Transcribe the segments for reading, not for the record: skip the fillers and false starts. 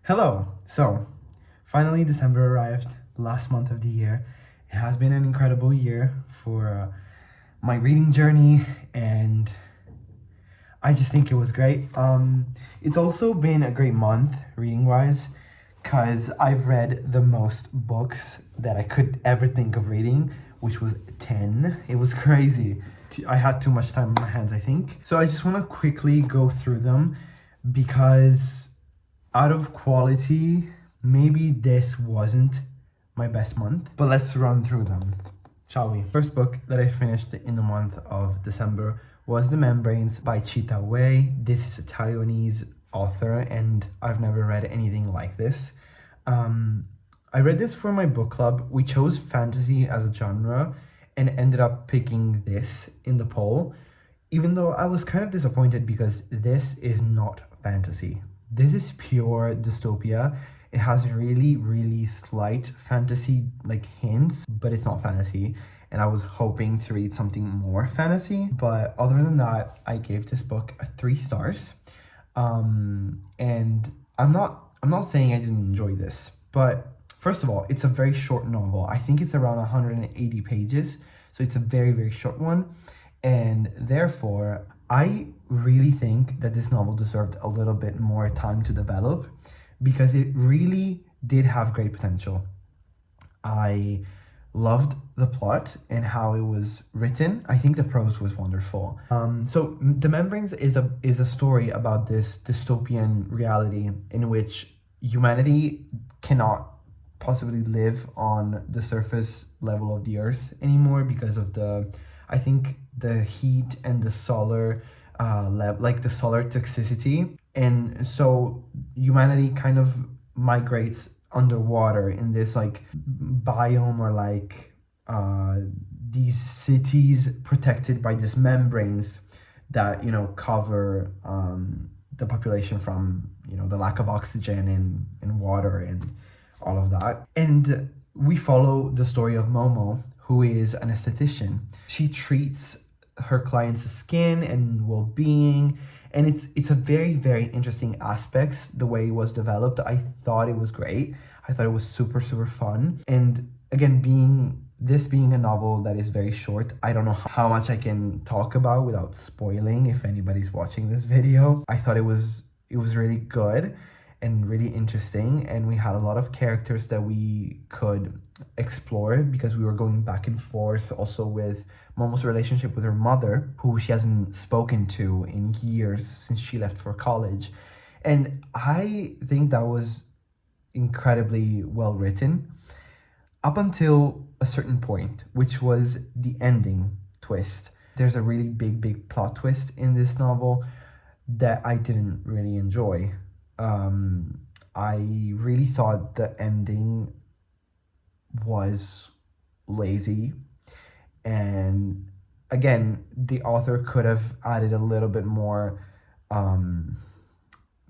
Hello! So, finally December arrived, last month of the year. It has been an incredible year for my reading journey, and I just think it was great. It's also been a great month reading-wise, because I've read the most books that I could ever think of reading, which was 10. It was crazy. I had too much time on my hands, I think. So I just want to quickly go through them, because out of quality, maybe this wasn't my best month, but let's run through them, shall we? First book that I finished in the month of December was The Membranes by Chita Wei. This is a Taiwanese author, and I've never read anything like this. I read this for my book club. We chose fantasy as a genre and ended up picking this in the poll, even though I was kind of disappointed because this is not fantasy. This is pure dystopia. It has really, really slight fantasy like hints, but it's not fantasy. And I was hoping to read something more fantasy. But other than that, I gave this book 3 stars. And I'm not saying I didn't enjoy this, but first of all, it's a very short novel. I think it's around 180 pages. So it's a very, very short one. And therefore, I really think that this novel deserved a little bit more time to develop, because it really did have great potential. I loved the plot and how it was written. I think the prose was wonderful. So The Membranes is a story about this dystopian reality in which humanity cannot possibly live on the surface level of the earth anymore because of I think the heat and the solar the solar toxicity. And so humanity kind of migrates underwater in this like biome, or like these cities protected by these membranes that cover the population from the lack of oxygen and water and all of that. And we follow the story of Momo, who is an esthetician. She treats her clients' skin and well-being, and it's a very, very interesting aspects. The way it was developed, I thought it was great. I thought it was super, super fun. And again, being a novel that is very short, I don't know how much I can talk about without spoiling if anybody's watching this video. I thought it was really good and really interesting, and we had a lot of characters that we could explore, because we were going back and forth also with Momo's relationship with her mother, who she hasn't spoken to in years since she left for college. And I think that was incredibly well written up until a certain point, which was the ending twist. There's a really big plot twist in this novel that I didn't really enjoy. I really thought the ending was lazy, and again, the author could have added a little bit more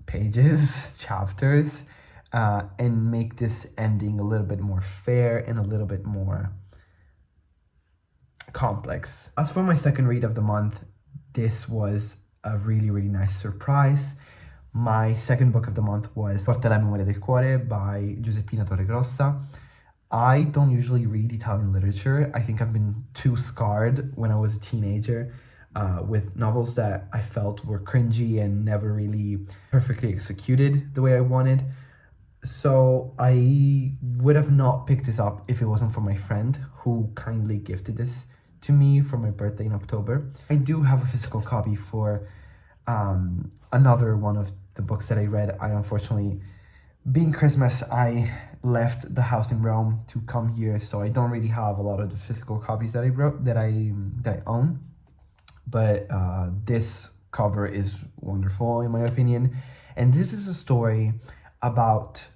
pages, chapters, and make this ending a little bit more fair and a little bit more complex. As for my second read of the month, this was a really, really nice surprise. My second book of the month was Porta la memoria del cuore by Giuseppina Torregrossa. I don't usually read Italian literature. I think I've been too scarred when I was a teenager with novels that I felt were cringy and never really perfectly executed the way I wanted. So I would have not picked this up if it wasn't for my friend who kindly gifted this to me for my birthday in October. I do have a physical copy for another one of the books that I read. I unfortunately, being Christmas, I left the house in Rome to come here, so I don't really have a lot of the physical copies that I own. But this cover is wonderful in my opinion, and this is a story about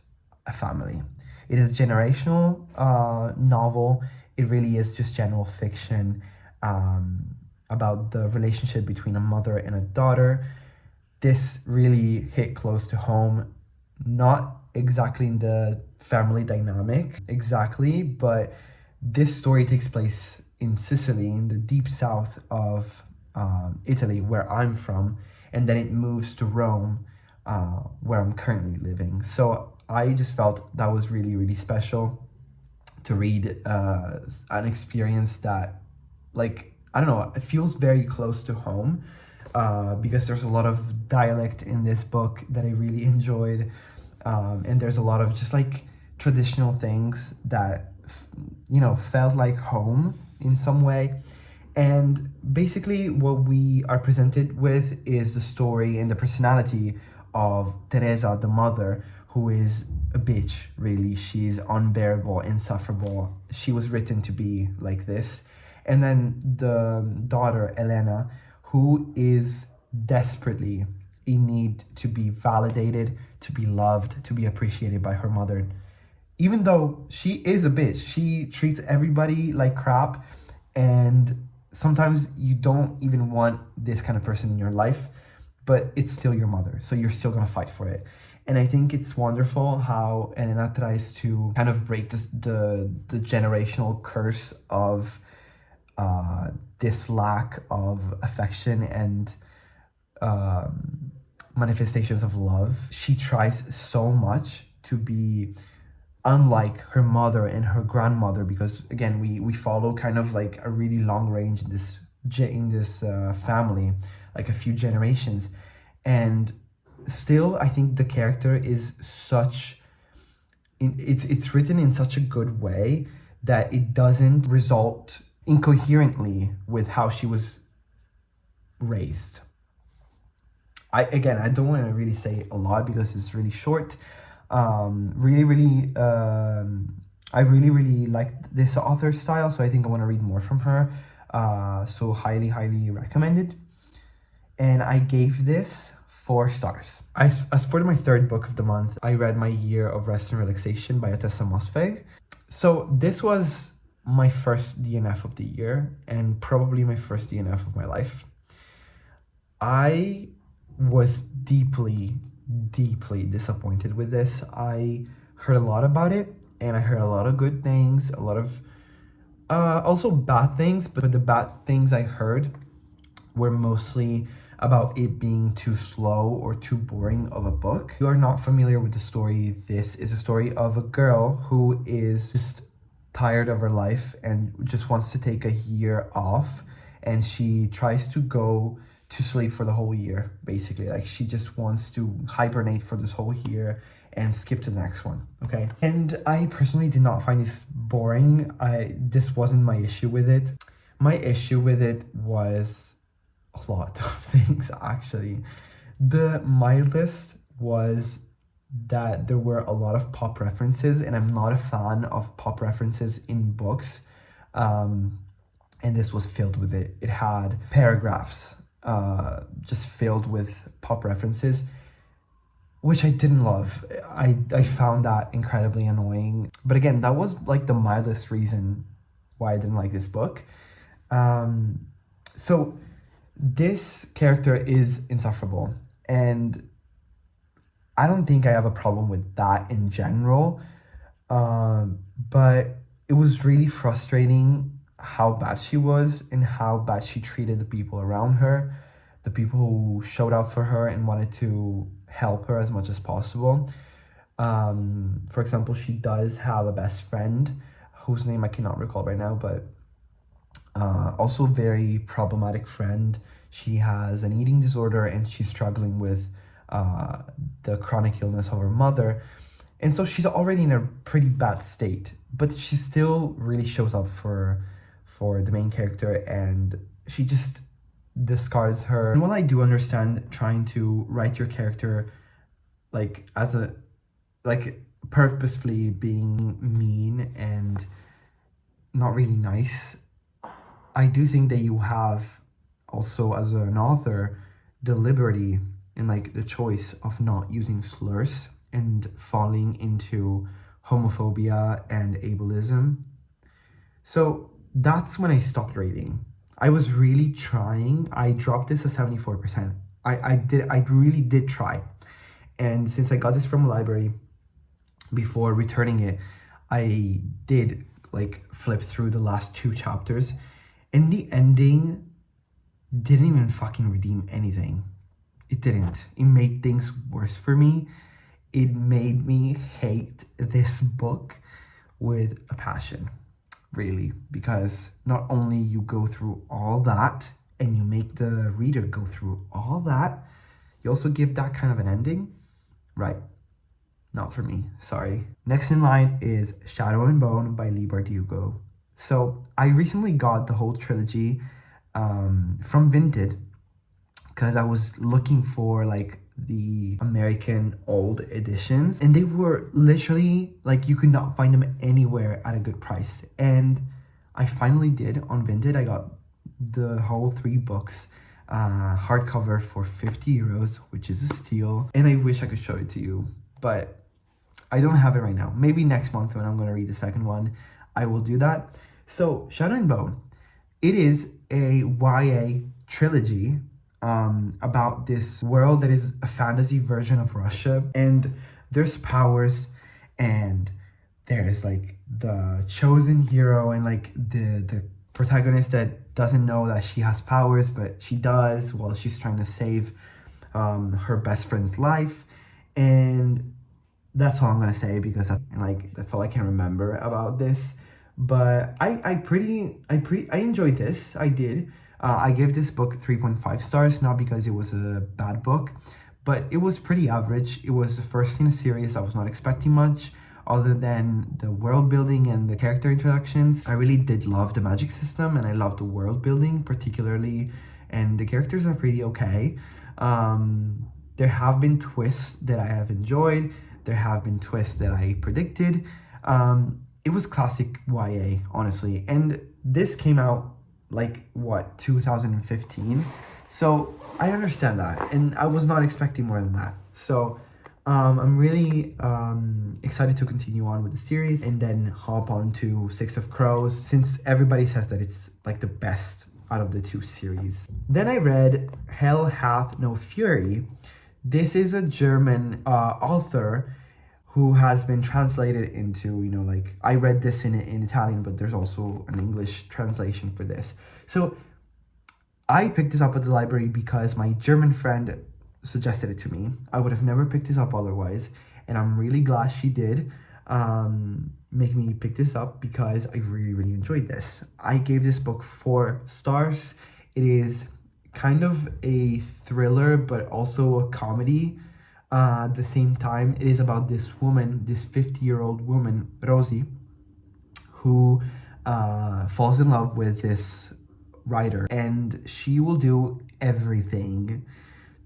a family. It is a generational novel. It really is just general fiction about the relationship between a mother and a daughter. This really hit close to home, not exactly in the family dynamic exactly, but this story takes place in Sicily, in the deep south of Italy, where I'm from, and then it moves to Rome, where I'm currently living. So I just felt that was really, really special to read an experience that, like, I don't know, it feels very close to home, because there's a lot of dialect in this book that I really enjoyed, and there's a lot of just like traditional things that felt like home in some way. And basically, what we are presented with is the story and the personality of Teresa, the mother, who is a bitch, really. She's unbearable, insufferable. She was written to be like this. And then the daughter, Elena, who is desperately in need to be validated, to be loved, to be appreciated by her mother. Even though she is a bitch, she treats everybody like crap, and sometimes you don't even want this kind of person in your life, but it's still your mother, so you're still gonna fight for it. And I think it's wonderful how Elena tries to kind of break the generational curse of this lack of affection and manifestations of love. She tries so much to be unlike her mother and her grandmother, because again, we follow kind of like a really long range in this family, like a few generations. And still, I think the character is it's written in such a good way that it doesn't result incoherently with how she was raised. I don't want to really say a lot because it's really short. I really liked this author's style, so I think I want to read more from her. So highly recommended. And I gave this 4 stars. As for my third book of the month, I read My Year of Rest and Relaxation by xmas. So this was my first DNF of the year and probably my first DNF of my life. I was deeply disappointed with this. I heard a lot about it, and I heard a lot of good things, a lot of also bad things, but the bad things I heard were mostly about it being too slow or too boring of a book. If you are not familiar with the story, this is a story of a girl who is just tired of her life and just wants to take a year off, and she tries to go to sleep for the whole year, basically. Like, she just wants to hibernate for this whole year and skip to the next one, okay? And I personally did not find this boring. This wasn't my issue with it. My issue with it was a lot of things, actually. The mildest was that there were a lot of pop references, and I'm not a fan of pop references in books. And this was filled with it. It had paragraphs just filled with pop references, which I didn't love. I found that incredibly annoying. But again, that was like the mildest reason why I didn't like this book. So this character is insufferable, and I don't think I have a problem with that in general. But it was really frustrating how bad she was and how bad she treated the people around her, the people who showed up for her and wanted to help her as much as possible. For example, she does have a best friend whose name I cannot recall right now, but also very problematic friend. She has an eating disorder and she's struggling with the chronic illness of her mother. And so she's already in a pretty bad state, but she still really shows up for the main character, and she just discards her. And while I do understand trying to write your character like as a purposefully being mean and not really nice, I do think that you have also, as an author, the liberty and like the choice of not using slurs and falling into homophobia and ableism. So that's when I stopped reading. I was really trying. I dropped this at 74%. I really did try. And since I got this from a library, before returning it, I did like flip through the last 2 chapters, and the ending didn't even fucking redeem anything. It didn't. It made things worse for me. it made me hate this book with a passion, really, because not only you go through all that and you make the reader go through all that, you also give that kind of an ending, right? Not for me, sorry. Next in line is Shadow and Bone by Leigh Bardugo. So I recently got the whole trilogy from Vinted because I was looking for like the American old editions, and they were literally like you could not find them anywhere at a good price. And I finally did on Vinted. I got the whole 3 books hardcover for 50 euros, which is a steal. And I wish I could show it to you, but I don't have it right now. Maybe next month when I'm going to read the second one, I will do that. So Shadow and Bone, it is a YA trilogy about this world that is a fantasy version of Russia, and there's powers, and there's like the chosen hero and like the protagonist that doesn't know that she has powers, but she does while she's trying to save her best friend's life. And that's all I'm gonna say because that's all I can remember about this. But I enjoyed this. I did. I gave this book 3.5 stars, not because it was a bad book, but it was pretty average. It was the first in a series. I was not expecting much other than the world building and the character introductions. I really did love the magic system, and I love the world building particularly, and the characters are pretty okay. There have been twists that I have enjoyed. There have been twists that I predicted. It was classic YA, honestly. And this came out like, 2015? So I understand that. And I was not expecting more than that. So I'm really excited to continue on with the series and then hop on to Six of Crows, since everybody says that it's like the best out of the 2 series. Then I read Hell Hath No Fury. This is a German author who has been translated into, like, I read this in Italian, but there's also an English translation for this. So I picked this up at the library because my German friend suggested it to me. I would have never picked this up otherwise, and I'm really glad she did make me pick this up because I really, really enjoyed this. I gave this book 4 stars. It is kind of a thriller, but also a comedy. At the same time, it is about this woman, this 50-year-old woman, Rosie, who falls in love with this writer, and she will do everything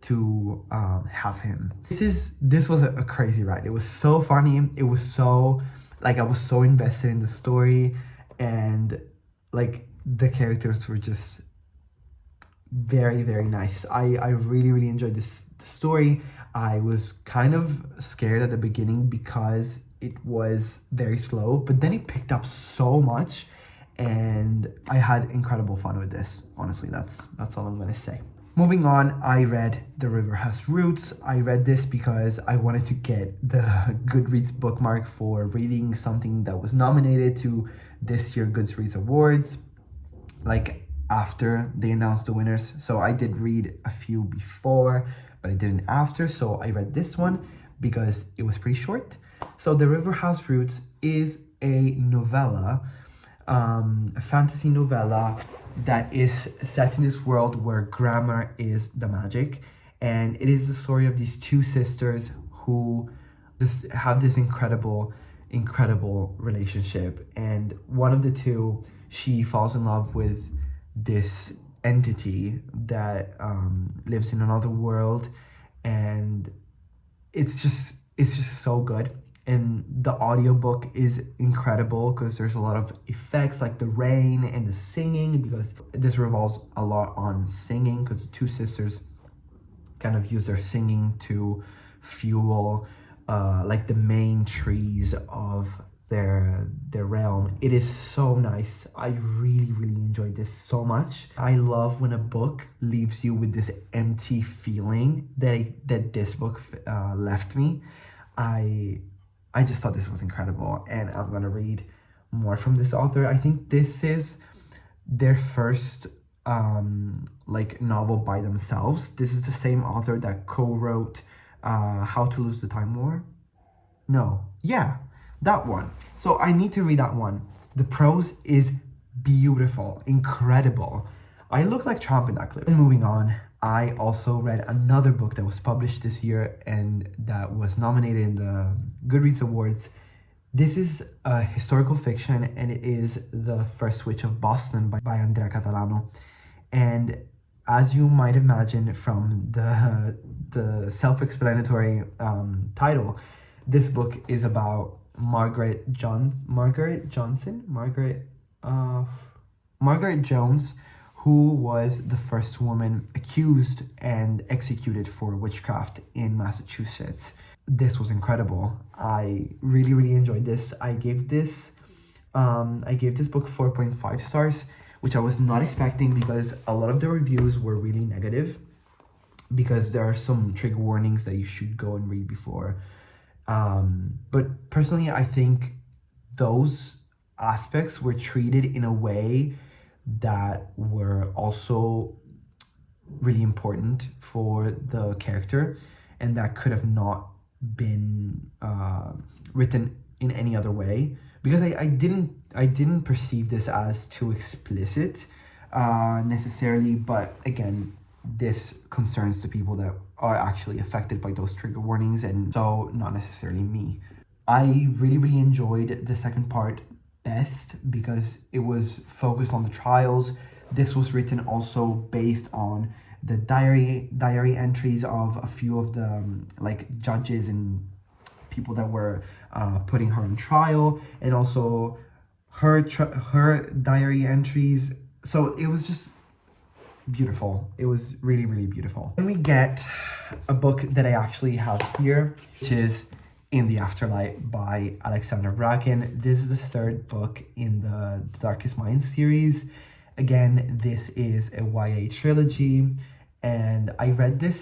to have him. This was a crazy ride. It was so funny. It was so, like, I was so invested in the story, and like the characters were just very, very nice. I really, really enjoyed the story. I was kind of scared at the beginning because it was very slow, but then it picked up so much, and I had incredible fun with this. Honestly, that's all I'm gonna say. Moving on, I read The River Has Roots. I read this because I wanted to get the Goodreads bookmark for reading something that was nominated to this year's Goodreads Awards, like after they announced the winners. So I did read a few before, but I didn't after. So I read this one because it was pretty short. So The River Has Roots is a novella, a fantasy novella that is set in this world where grammar is the magic. And it is the story of these 2 sisters who just have this incredible relationship. And one of the 2, she falls in love with this entity that lives in another world, and it's just so good. And the audiobook is incredible because there's a lot of effects like the rain and the singing, because this revolves a lot on singing because the 2 sisters kind of use their singing to fuel like the main trees of their realm. It is so nice. I really, really enjoyed this so much. I love when a book leaves you with this empty feeling that this book left me. I just thought this was incredible, and I'm gonna read more from this author. I think this is their first like novel by themselves. This is the same author that co-wrote How to Lose the Time War. No. Yeah, that one. So I need to read that one. The prose is beautiful, incredible. I look like Trump in that clip. Moving on, I also read another book that was published this year and that was nominated in the Goodreads Awards. This is a historical fiction, and it is The First Witch of Boston by Andrea Catalano. And as you might imagine from the self-explanatory title, this book is about Margaret Jones, who was the first woman accused and executed for witchcraft in Massachusetts. This was incredible. I really enjoyed this. I gave this book 4.5 stars, which I was not expecting because a lot of the reviews were really negative, because there are some trigger warnings that you should go and read before. But personally, I think those aspects were treated in a way that were also really important for the character, and that could have not been written in any other way, because I didn't perceive this as too explicit necessarily, but again, this concerns the people that are actually affected by those trigger warnings, and so not necessarily me. I really enjoyed the second part best because it was focused on the trials. This was written also based on the diary entries of a few of the judges and people that were putting her on trial, and also her diary entries. So it was just beautiful. It was really beautiful. Then we get a book that I actually have here, which is In the Afterlife by Alexander Bracken. This is the third book in the Darkest Minds series. Again, this is a YA trilogy, and I read the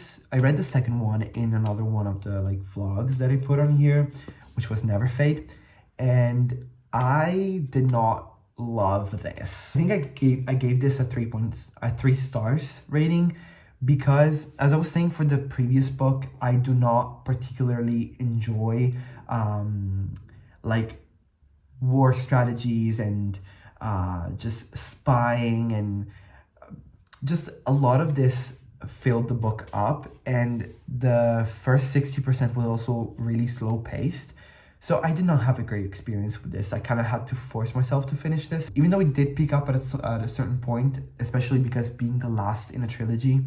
second one in another one of the vlogs that I put on here, which was Never Fate, and I did not love this. I think I gave this a 3 stars rating, because as I was saying for the previous book, I do not particularly enjoy war strategies and just spying, and just a lot of this filled the book up, and the first 60% was also really slow paced. So I did not have a great experience with this. I kind of had to force myself to finish this, even though it did pick up at a certain point, especially because being the last in a trilogy,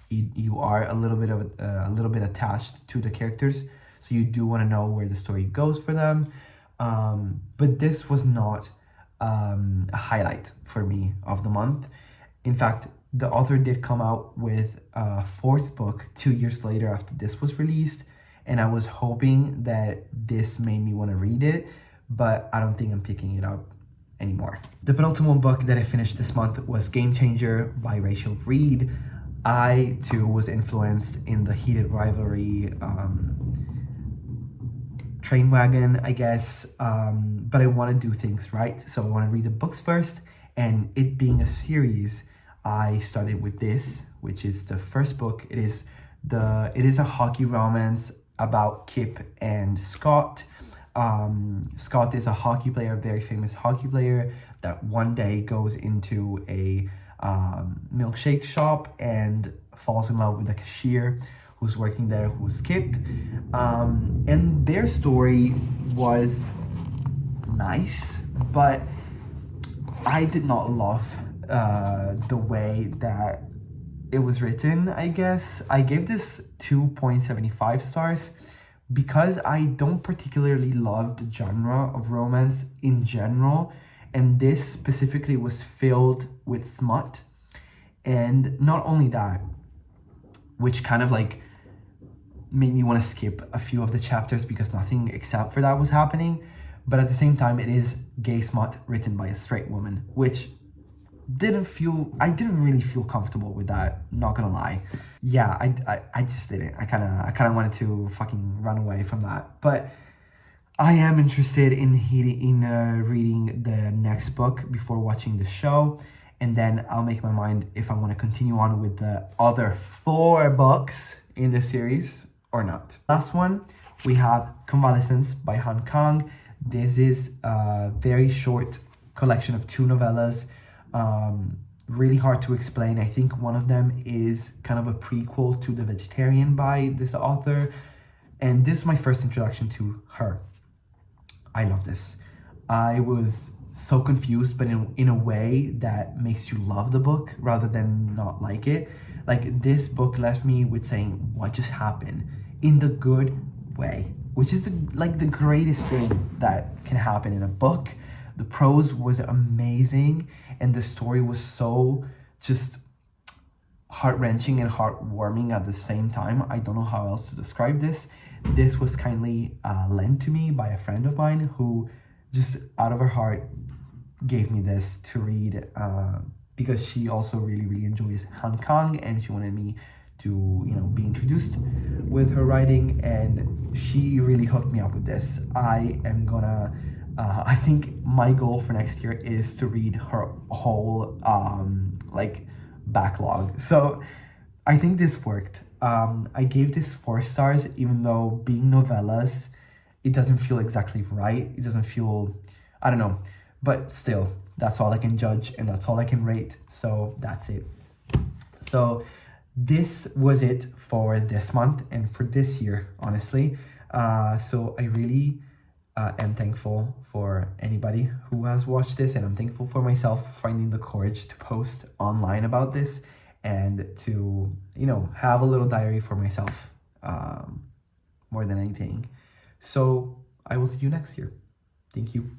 you are a little bit attached to the characters, so you do want to know where the story goes for them. But this was not a highlight for me of the month. In fact, the author did come out with a fourth book 2 years later after this was released, and I was hoping that this made me want to read it, but I don't think I'm picking it up anymore. The penultimate book that I finished this month was Game Changer by Rachel Reed. I too was influenced in the heated rivalry train wagon, I guess, but I want to do things right, so I want to read the books first, and it being a series, I started with this, which is the first book. It is a hockey romance about Kip and Scott. Scott is a hockey player, a very famous hockey player, that one day goes into a milkshake shop and falls in love with a cashier who's working there, who's Kip. And their story was nice, but I did not love the way that it was written, I guess. I gave this 2.75 stars because I don't particularly love the genre of romance in general, and this specifically was filled with smut. And not only that, which kind of made me want to skip a few of the chapters because nothing except for that was happening, but at the same time it is gay smut written by a straight woman, which I didn't really feel comfortable with that, not gonna lie. Yeah, I just didn't. I kind of wanted to fucking run away from that. But I am interested in reading the next book before watching the show, and then I'll make my mind if I want to continue on with the other 4 books in the series or not. Last one, we have Convalescence by Han Kang. This is a very short collection of 2 novellas. Really hard to explain. I think one of them is kind of a prequel to The Vegetarian by this author. And this is my first introduction to her. I love this. I was so confused, but in a way that makes you love the book rather than not like it. Like, this book left me with saying, what just happened? In the good way, which is the greatest thing that can happen in a book. The prose was amazing, and the story was so just heart-wrenching and heartwarming at the same time. I don't know how else to describe this. This was kindly lent to me by a friend of mine who just out of her heart gave me this to read because she also really enjoys Han Kang, and she wanted me to be introduced with her writing, and she really hooked me up with this. I am gonna I think my goal for next year is to read her whole backlog. So I think this worked. I gave this 4 stars, even though being novellas, it doesn't feel exactly right. It doesn't feel, I don't know, but still, that's all I can judge and that's all I can rate. So that's it. So this was it for this month and for this year, honestly. So I really am thankful for anybody who has watched this, and I'm thankful for myself finding the courage to post online about this and to have a little diary for myself, more than anything. So I will see you next year. Thank you.